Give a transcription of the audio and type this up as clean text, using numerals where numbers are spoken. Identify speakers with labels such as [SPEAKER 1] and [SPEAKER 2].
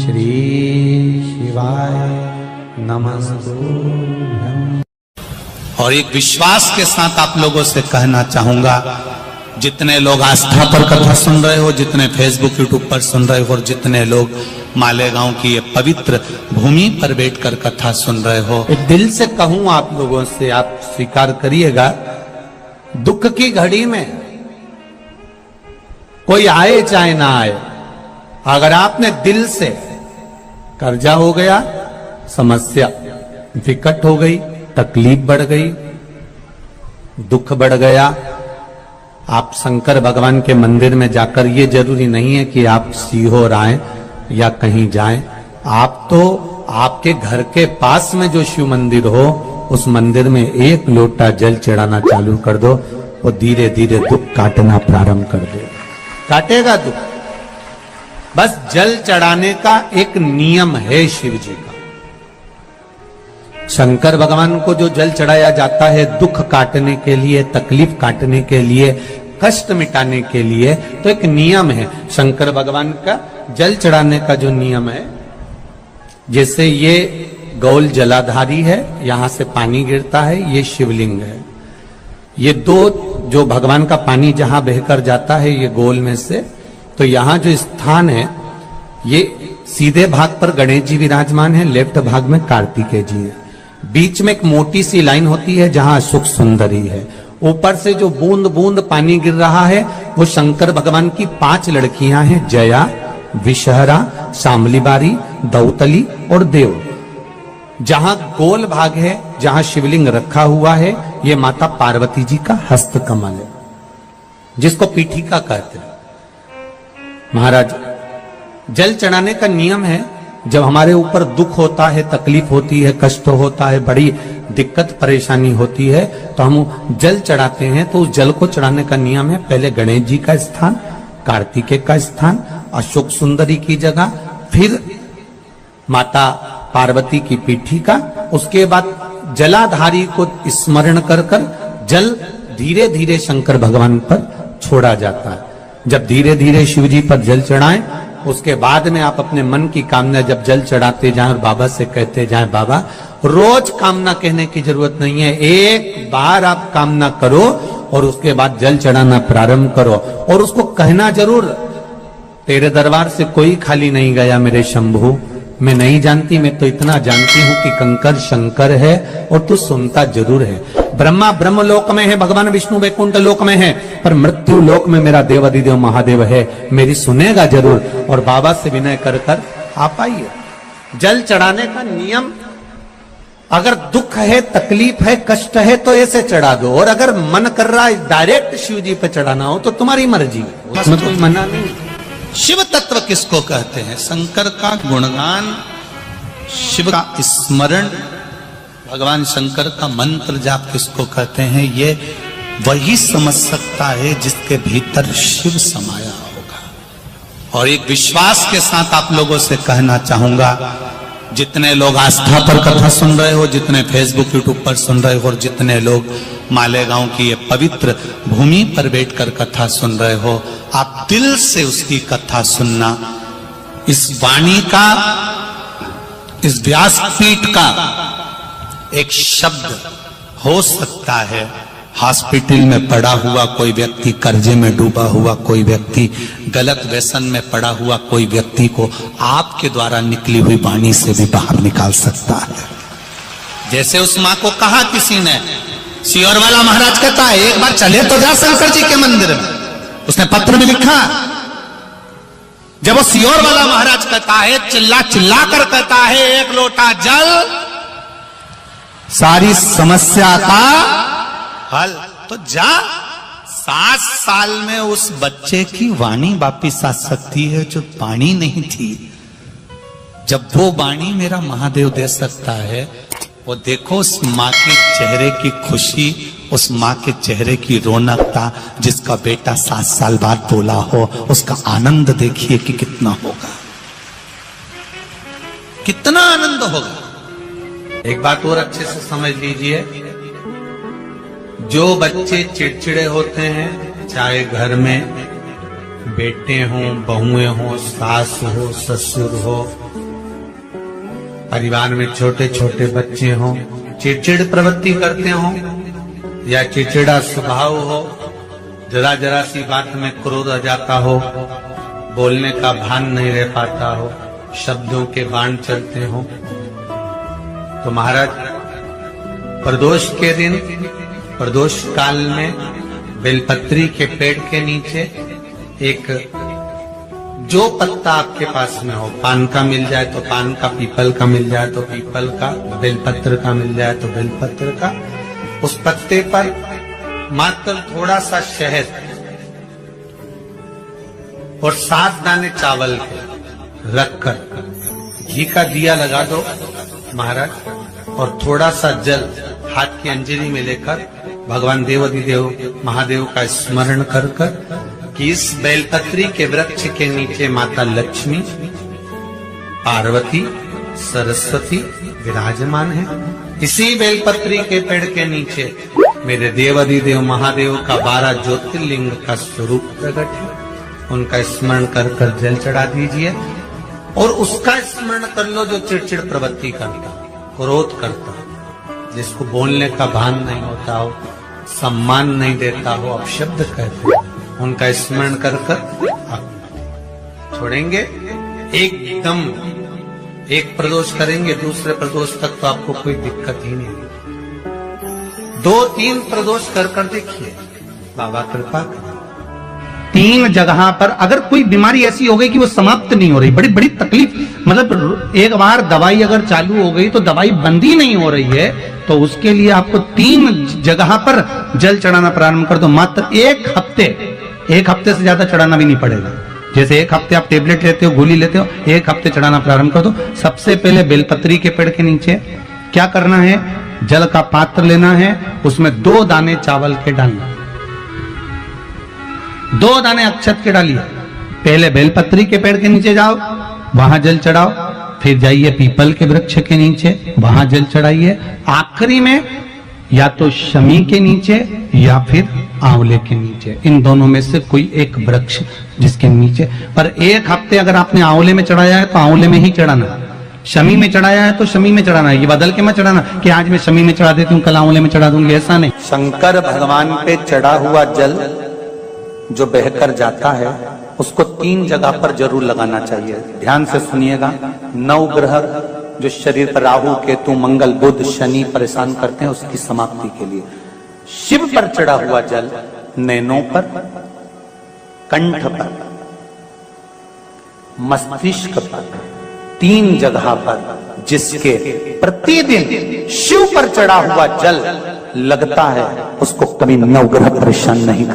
[SPEAKER 1] श्री शिवाय नमस्तुभ्यं।
[SPEAKER 2] और एक विश्वास के साथ आप लोगों से कहना चाहूंगा, जितने लोग आस्था पर कथा सुन रहे हो, जितने फेसबुक यूट्यूब पर सुन रहे हो, और जितने लोग मालेगांव की ये पवित्र भूमि पर बैठकर कथा सुन रहे हो,
[SPEAKER 1] एक दिल से कहूं आप लोगों से, आप स्वीकार करिएगा, दुख की घड़ी में कोई आए चाहे ना आए, अगर आपने दिल से, कर्जा हो गया, समस्या विकट हो गई, तकलीफ बढ़ गई, दुख बढ़ गया, आप शंकर भगवान के मंदिर में जाकर, ये जरूरी नहीं है कि आप सीहोर आए या कहीं जाएं, आप तो आपके घर के पास में जो शिव मंदिर हो, उस मंदिर में एक लोटा जल चढ़ाना चालू कर दो, वो धीरे धीरे दुख काटना प्रारंभ कर दे, काटेगा दुख। बस जल चढ़ाने का एक नियम है शिव जी का। शंकर भगवान को जो जल चढ़ाया जाता है दुख काटने के लिए, तकलीफ काटने के लिए, कष्ट मिटाने के लिए, तो एक नियम है शंकर भगवान का जल चढ़ाने का जो नियम है। जैसे ये गौल जलाधारी है, यहां से पानी गिरता है, ये शिवलिंग है। ये दो जो भगवान का पानी जहां बहकर जाता है ये गोल में से, तो यहां जो स्थान है, ये सीधे भाग पर गणेश जी विराजमान है, लेफ्ट भाग में कार्तिकेय जी है, बीच में एक मोटी सी लाइन होती है जहां सुख सुंदरी है, ऊपर से जो बूंद बूंद पानी गिर रहा है वो शंकर भगवान की 5 लड़कियां हैं, जया, विषहरा, शामलीबारी, दौतली और देव। जहां गोल भाग है, जहां शिवलिंग रखा हुआ है, ये माता पार्वती जी का हस्त कमल है, जिसको पीठिका कहते हैं। महाराज, जल चढ़ाने का नियम है, जब हमारे ऊपर दुख होता है, तकलीफ होती है, कष्ट होता है, बड़ी दिक्कत परेशानी होती है, तो हम जल चढ़ाते हैं। तो उस जल को चढ़ाने का नियम है, पहले गणेश जी का स्थान, कार्तिकेय का स्थान, अशोक सुंदरी की जगह, फिर माता पार्वती की पीठिका, उसके बाद जलाधारी को स्मरण कर कर जल धीरे धीरे शंकर भगवान पर छोड़ा जाता है। जब धीरे धीरे शिव जी पर जल चढ़ाएं, उसके बाद में आप अपने मन की कामना जब जल चढ़ाते जाएं और बाबा से कहते जाएं, बाबा रोज कामना कहने की जरूरत नहीं है, एक बार आप कामना करो और उसके बाद जल चढ़ाना प्रारंभ करो, और उसको कहना जरूर, तेरे दरबार से कोई खाली नहीं गया मेरे शंभू, मैं नहीं जानती, मैं तो इतना जानती हूं कि कंकर शंकर है और तू सुनता जरूर है। ब्रह्मा ब्रह्म लोक में है, भगवान विष्णु वैकुंठ लोक में है, पर मृत्यु लोक में मेरा देवाधिदेव महादेव है, मेरी सुनेगा जरूर। और बाबा से विनय कर कर आप आइए। जल चढ़ाने का नियम, अगर दुख है, तकलीफ है, कष्ट है तो ऐसे चढ़ा दो, और अगर मन कर रहा है डायरेक्ट शिव जी पे चढ़ाना हो तो तुम्हारी मर्जी है, उसमें कोई मना नहीं।
[SPEAKER 2] शिव तत्व किसको कहते हैं? शंकर का गुणगान, शिव का स्मरण, भगवान शंकर का मंत्र जाप किसको कहते हैं? ये वही समझ सकता है जिसके भीतर शिव समाया होगा। और एक विश्वास के साथ आप लोगों से कहना चाहूंगा, जितने लोग आस्था पर कथा सुन रहे हो, जितने फेसबुक यूट्यूब पर सुन रहे हो, और जितने लोग मालेगांव की ये पवित्र भूमि पर बैठकर कथा सुन रहे हो, आप दिल से उसकी कथा सुनना। इस वाणी का, इस व्यासपीठ का एक शब्द हो सकता है, हॉस्पिटल में पड़ा हुआ कोई व्यक्ति, कर्जे में डूबा हुआ कोई व्यक्ति, गलत व्यसन में पड़ा हुआ कोई व्यक्ति को आपके द्वारा निकली हुई वाणी से भी बाहर निकाल सकता है। जैसे उस मां को कहा किसी ने, सीहोर वाला महाराज कहता है एक बार चले तो जा शंकर जी के मंदिर में, उसने पत्र भी लिखा। जब वो सीहोर वाला महाराज कहता है, चिल्ला चिल्ला कर कहता है, एक लोटा जल सारी समस्या का हल, तो जा। 7 साल में उस बच्चे की वाणी वापिस आ सकती है जो वाणी नहीं थी। जब वो वाणी मेरा महादेव दे सकता है, वो देखो उस माँ के चेहरे की खुशी, उस माँ के चेहरे की रौनकता, जिसका बेटा 7 साल बाद बोला हो, उसका आनंद देखिए कि कितना होगा, कितना आनंद होगा। एक बात और अच्छे से समझ लीजिए, जो बच्चे चिड़चिड़े होते हैं, चाहे घर में
[SPEAKER 1] बेटे हों, बहुएं हों, सास हो, ससुर हो, परिवार में छोटे छोटे बच्चे हों, चिड़चिड़ प्रवृत्ति करते हों या चिड़चिड़ा स्वभाव हो, जरा जरा सी बात में क्रोध आ जाता हो, बोलने का भान नहीं रह पाता हो, शब्दों के बाण चलते हो, तो महाराज प्रदोष के दिन, प्रदोष काल में बेलपत्री के पेड़ के नीचे एक जो पत्ता आपके पास में हो, पान का मिल जाए तो पान का, पीपल का मिल जाए तो पीपल का, बेलपत्र का मिल जाए तो बेलपत्र का, उस पत्ते पर मात्र थोड़ा सा शहद और 7 दाने चावल के रखकर घी का दिया लगा दो महाराज, और थोड़ा सा जल हाथ की अंजलि में लेकर भगवान देवाधिदेव महादेव का स्मरण कर कि इस बेलपत्री के वृक्ष के नीचे माता लक्ष्मी, पार्वती, सरस्वती विराजमान है। इसी बेलपत्री के पेड़ के नीचे मेरे देवाधिदेव महादेव का 12 ज्योतिर्लिंग का स्वरूप प्रकट है। उनका स्मरण कर जल चढ़ा दीजिए और उसका स्मरण कर लो जो चिड़चिड़ प्रवृत्ति करता, क्रोध करता, जिसको बोलने का भान नहीं होता हो, सम्मान नहीं देता हो, अपशब्द कहते हो, उनका स्मरण कर छोड़ेंगे। एकदम एक प्रदोष करेंगे, दूसरे प्रदोष तक तो आपको कोई दिक्कत ही नहीं। 2-3 प्रदोष कर देखिए, बाबा कृपा करें।
[SPEAKER 3] 3 जगह पर अगर कोई बीमारी ऐसी हो गई कि वो समाप्त नहीं हो रही, बड़ी बड़ी तकलीफ, मतलब एक बार दवाई अगर चालू हो गई तो दवाई बंद ही नहीं हो रही है, तो उसके लिए आपको 3 जगह पर जल चढ़ाना प्रारंभ कर दो। मात्र 1 हफ्ते से ज्यादा चढ़ाना भी नहीं पड़ेगा। जैसे 1 हफ्ते आप टेबलेट लेते हो, गोली लेते हो, 1 हफ्ते चढ़ाना प्रारंभ कर दो। सबसे पहले बेलपत्री के पेड़ के नीचे क्या करना है, जल का पात्र लेना है, उसमें 2 दाने चावल के डालना, 2 दाने अक्षत के डालिए। पहले बेलपत्री के पेड़ के नीचे जाओ, वहां जल चढ़ाओ, फिर जाइए पीपल के वृक्ष के नीचे, वहां जल चढ़ाइए। आखिरी में या तो शमी के नीचे या फिर आंवले के नीचे, इन दोनों में से कोई एक वृक्ष जिसके नीचे। पर 1 हफ्ते अगर आपने आंवले में चढ़ाया है तो आंवले में ही चढ़ाना, शमी में चढ़ाया है तो शमी में चढ़ाना है। ये बदल के मत चढ़ाना कि आज मैं शमी में चढ़ा देती हूँ, कल आंवले में चढ़ा दूंगी, ऐसा नहीं।
[SPEAKER 1] शंकर भगवान पे चढ़ा हुआ जल जो बहकर जाता है उसको 3 जगह पर जरूर लगाना चाहिए। ध्यान से सुनिएगा। 9 ग्रह जो शरीर पर राहु, केतु, मंगल, बुध, शनि परेशान करते हैं, उसकी समाप्ति के लिए शिव पर चढ़ा हुआ जल नैनों पर, कंठ पर, मस्तिष्क पर, 3 जगह पर जिसके प्रतिदिन शिव पर चढ़ा हुआ जल लगता है, उसको कभी 9 ग्रह परेशान नहीं कर